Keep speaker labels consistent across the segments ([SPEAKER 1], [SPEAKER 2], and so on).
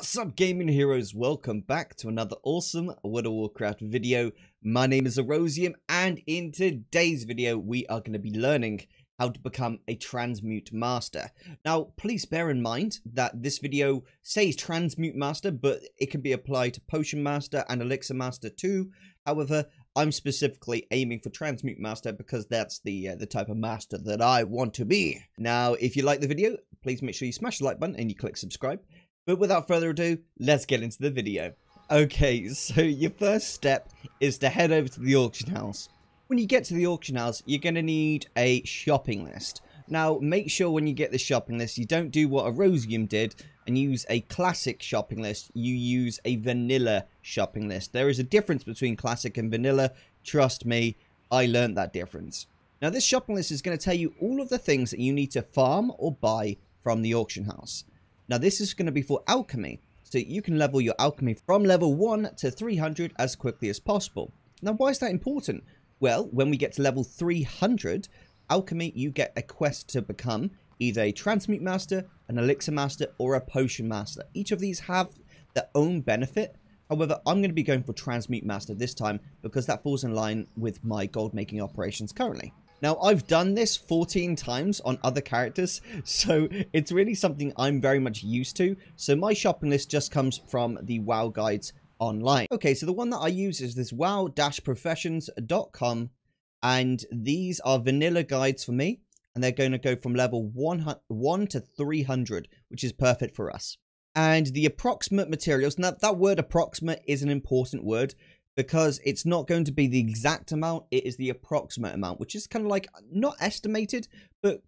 [SPEAKER 1] What's up, gaming heroes? Welcome back to another awesome World of Warcraft video. My name is Erosium, and in today's video we are going to be learning how to become a Transmute Master. Now, please bear in mind that this video says Transmute Master, but it can be applied to Potion Master and Elixir Master too. However, I'm specifically aiming for Transmute Master because that's the type of master that I want to be. Now, if you like the video, please make sure you smash the like button and you click subscribe. But without further ado, let's get into the video. Okay, so your first step is to head over to the auction house. When you get to the auction house, you're going to need a shopping list. Now, make sure when you get the shopping list, you don't do what Erosium did and use a classic shopping list. You use a vanilla shopping list. There is a difference between classic and vanilla. Trust me, I learned that difference. Now, this shopping list is going to tell you all of the things that you need to farm or buy from the auction house. Now, this is going to be for Alchemy, so you can level your Alchemy from level 1 to 300 as quickly as possible. Now, why is that important? Well, when we get to level 300, Alchemy, you get a quest to become either a Transmute Master, an Elixir Master, or a Potion Master. Each of these have their own benefit. However, I'm going to be going for Transmute Master this time because that falls in line with my gold making operations currently. Now, I've done this 14 times on other characters, so it's really something I'm very much used to. So my shopping list just comes from the WoW guides online. Okay, so the one that I use is this wow-professions.com, and these are vanilla guides for me, and they're going to go from level 1 to 300, which is perfect for us. And the approximate materials, now that word approximate is an important word, because it's not going to be the exact amount, it is the approximate amount, which is kind of like, not estimated, but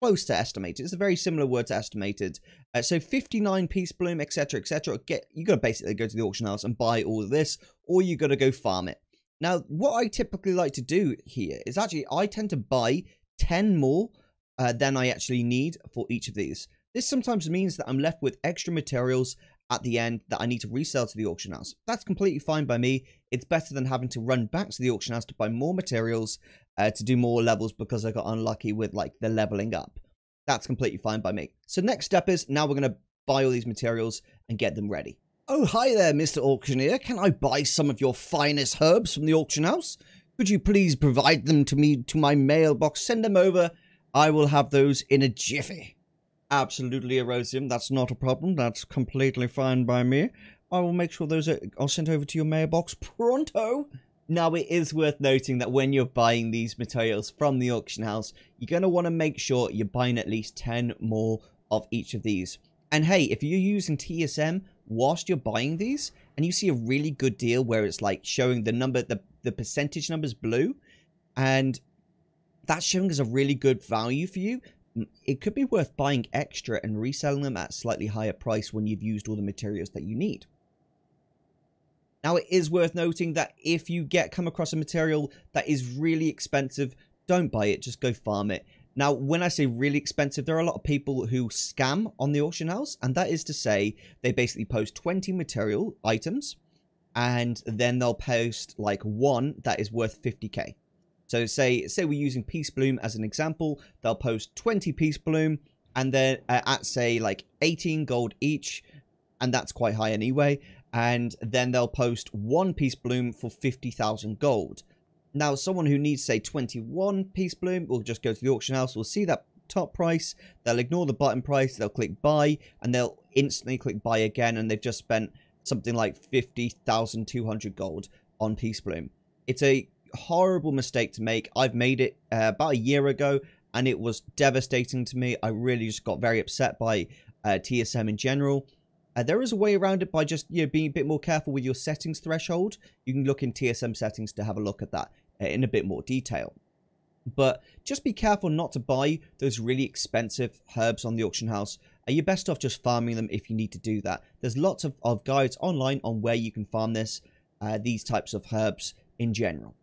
[SPEAKER 1] close to estimated. It's a very similar word to estimated. So 59 Peace Bloom, etc, etc. You got to basically go to the auction house and buy all of this, or you got to go farm it. Now, what I typically like to do here is actually, I tend to buy 10 more than I actually need for each of these. This sometimes means that I'm left with extra materials at the end that I need to resell to the auction house. That's completely fine by me. It's better than having to run back to the auction house to buy more materials to do more levels because I got unlucky with like the leveling up. That's completely fine by me. So next step is now we're going to buy all these materials and get them ready. Oh, hi there, Mr. Auctioneer. Can I buy some of your finest herbs from the auction house? Could you please provide them to me to my mailbox? Send them over. I will have those in a jiffy. Absolutely, Erosium. That's not a problem. That's completely fine by me. I will make sure those are sent over to your mailbox pronto. Now, it is worth noting that when you're buying these materials from the auction house, you're going to want to make sure you're buying at least 10 more of each of these. And hey, if you're using TSM whilst you're buying these, and you see a really good deal where it's like showing the number, the percentage numbers blue, and that's showing as a really good value for you, it could be worth buying extra and reselling them at a slightly higher price when you've used all the materials that you need. Now, it is worth noting that if you come across a material that is really expensive, don't buy it, just go farm it. Now, when I say really expensive, there are a lot of people who scam on the auction house, and that is to say they basically post 20 material items, and then they'll post like one that is worth 50k. So say we're using Peace Bloom as an example, they'll post 20 Peace Bloom, and then at say like 18 gold each, and that's quite high anyway, and then they'll post one Peace Bloom for 50,000 gold. Now, someone who needs, say, 21 Peace Bloom will just go to the auction house, will see that top price, they'll ignore the button price, they'll click buy, and they'll instantly click buy again, and they've just spent something like 50,200 gold on Peace Bloom. It's a horrible mistake to make. I've made it about a year ago, and it was devastating to me. I really just got very upset by TSM in general. There is a way around it by just being a bit more careful with your settings threshold. You can look in TSM settings to have a look at that in a bit more detail. But just be careful not to buy those really expensive herbs on the auction house. You're best off just farming them if you need to do that. There's lots of guides online on where you can farm these types of herbs in general.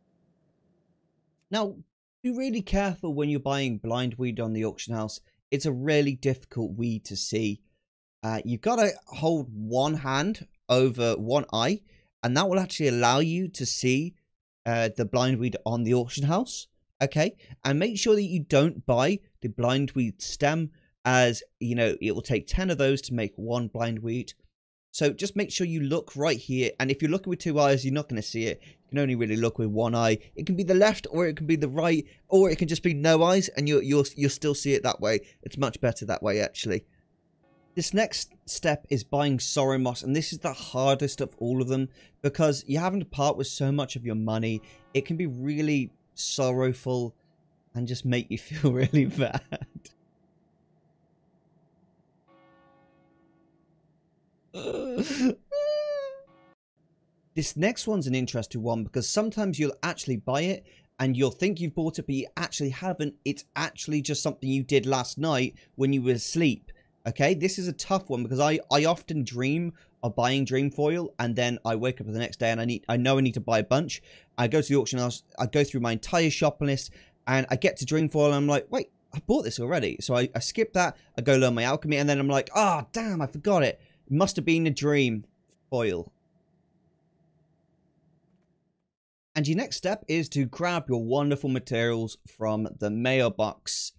[SPEAKER 1] Now, be really careful when you're buying blind weed on the auction house. It's a really difficult weed to see. You've got to hold one hand over one eye, and that will actually allow you to see the blind weed on the auction house. Okay, and make sure that you don't buy the blind weed stem, as you know, it will take 10 of those to make one blind weed. So just make sure you look right here. And if you're looking with 2 eyes, you're not going to see it. You can only really look with 1 eye. It can be the left, or it can be the right, or it can just be no eyes, and you'll still see it that way. It's much better that way, actually. This next step is buying Sorrow Moss, and this is the hardest of all of them because you're having to part with so much of your money. It can be really sorrowful and just make you feel really bad. This next one's an interesting one because sometimes you'll actually buy it and you'll think you've bought it, but you actually haven't. It's actually just something you did last night when you were asleep. Okay, this is a tough one because I often dream of buying dream foil, and then I wake up the next day and I know I need to buy a bunch. I go to the auction house, I go through my entire shopping list, and I get to dream foil and I'm like, wait, I bought this already. So I skip that, I go learn my alchemy, and then I'm like, ah, oh, damn, I forgot it. It must have been a dream foil. And your next step is to grab your wonderful materials from the mailbox.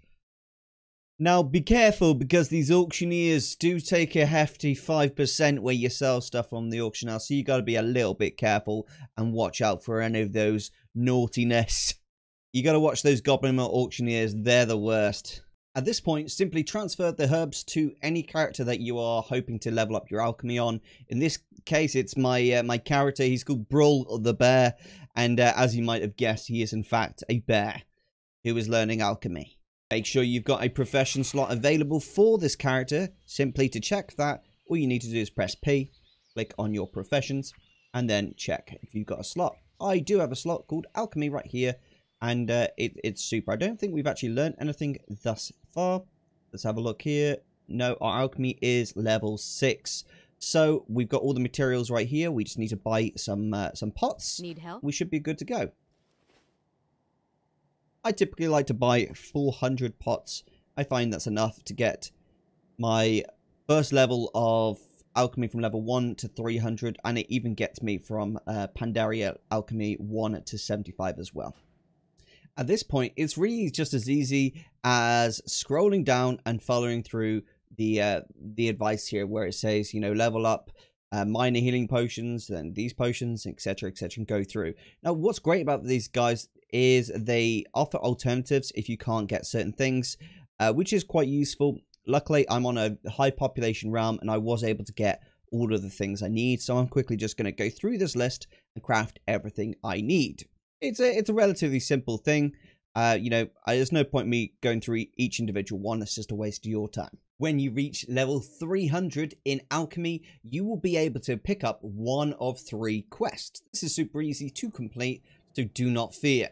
[SPEAKER 1] Now, be careful because these auctioneers do take a hefty 5% where you sell stuff on the auction house. So you got to be a little bit careful and watch out for any of those naughtiness. You got to watch those goblin mill auctioneers. They're the worst. At this point, simply transfer the herbs to any character that you are hoping to level up your alchemy on. In this case, it's my character. He's called Brull the Bear. And as you might have guessed, he is in fact a bear who is learning alchemy. Make sure you've got a profession slot available for this character. Simply to check that, all you need to do is press P, click on your professions, and then check if you've got a slot. I do have a slot called Alchemy right here, and it's super. I don't think we've actually learned anything thus far. Let's have a look here. No, our Alchemy is level 6. So we've got all the materials right here. We just need to buy some pots.
[SPEAKER 2] Need help?
[SPEAKER 1] We should be good to go. I typically like to buy 400 pots. I find that's enough to get my first level of alchemy from level 1 to 300, and it even gets me from Pandaria Alchemy 1 to 75 as well. At this point, it's really just as easy as scrolling down and following through the advice here where it says, you know, level up minor healing potions, then these potions, etc., etc., and go through. Now, what's great about these guys is they offer alternatives if you can't get certain things, which is quite useful. Luckily, I'm on a high population realm and I was able to get all of the things I need, so I'm quickly just going to go through this list and craft everything I need. It's a relatively simple thing. You know, there's no point me going through each individual one. That's just a waste of your time. When you reach level 300 in Alchemy, you will be able to pick up one of 3 quests. This is super easy to complete, so do not fear.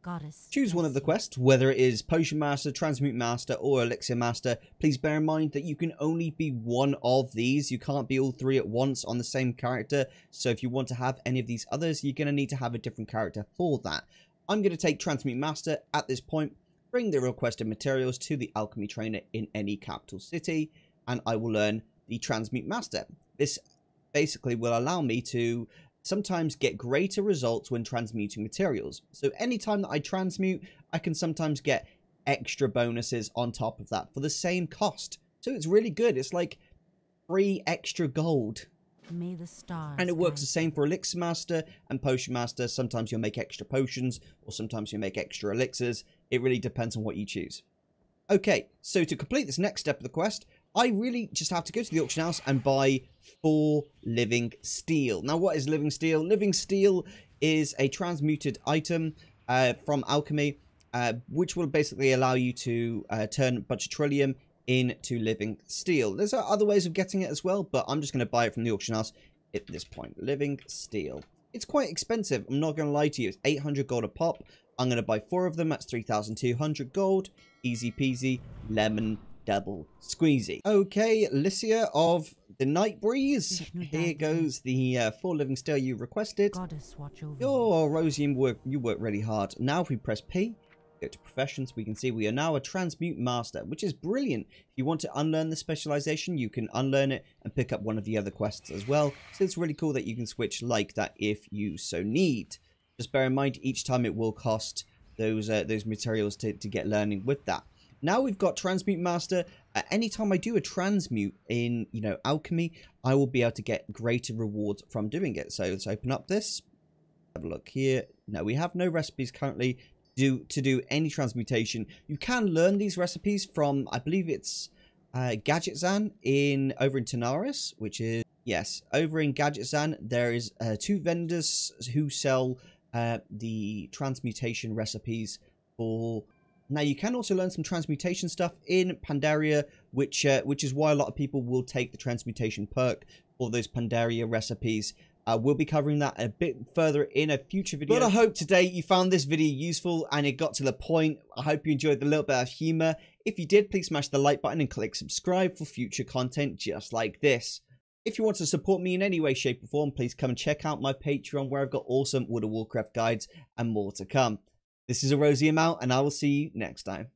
[SPEAKER 2] Goddess.
[SPEAKER 1] Choose one of the quests, whether it is Potion Master, Transmute Master, or Elixir Master. Please bear in mind that you can only be one of these. You can't be all 3 at once on the same character. So if you want to have any of these others, you're going to need to have a different character for that. I'm going to take Transmute Master at this point, bring the requested materials to the Alchemy Trainer in any capital city, and I will learn the Transmute Master. This basically will allow me to sometimes get greater results when transmuting materials. So anytime that I transmute, I can sometimes get extra bonuses on top of that for the same cost. So it's really good. It's like 3 extra gold.
[SPEAKER 2] May the stars
[SPEAKER 1] and it works the same for Elixir Master and Potion Master. Sometimes you'll make extra potions, or sometimes you'll make extra elixirs. It really depends on what you choose. Okay, so to complete this next step of the quest, I really just have to go to the auction house and buy 4 living steel. Now, what is living steel? Living steel is a transmuted item from Alchemy, which will basically allow you to turn a bunch of trillium into living steel. There's other ways of getting it as well, but I'm just going to buy it from the auction house at this point. Living steel. It's quite expensive, I'm not going to lie to you. It's 800 gold a pop. I'm going to buy 4 of them. That's 3,200 gold. Easy peasy, lemon double squeezy. Okay, Lycia of the Night Breeze. Here goes the 4 living steel you requested.
[SPEAKER 2] Goddess, watch over
[SPEAKER 1] Your Erosium you work really hard. Now if we press P, go to professions, we can see we are now a Transmute Master, which is brilliant. If you want to unlearn the specialization, you can unlearn it and pick up one of the other quests as well. So it's really cool that you can switch like that if you so need. Just bear in mind, each time it will cost those materials to get learning with that. Now we've got Transmute Master. Anytime I do a transmute in, Alchemy, I will be able to get greater rewards from doing it. So let's open up this. Have a look here. No, we have no recipes currently to do any transmutation. You can learn these recipes from, I believe it's Gadgetzan over in Tanaris, which is, yes, over in Gadgetzan, there is 2 vendors who sell the transmutation recipes for. Now, you can also learn some transmutation stuff in Pandaria, which is why a lot of people will take the transmutation perk for those Pandaria recipes. We'll be covering that a bit further in a future video. But I hope today you found this video useful and it got to the point. I hope you enjoyed the little bit of humor. If you did, please smash the like button and click subscribe for future content just like this. If you want to support me in any way, shape or form, please come and check out my Patreon where I've got awesome World of Warcraft guides and more to come. This is Erosium out, and I will see you next time.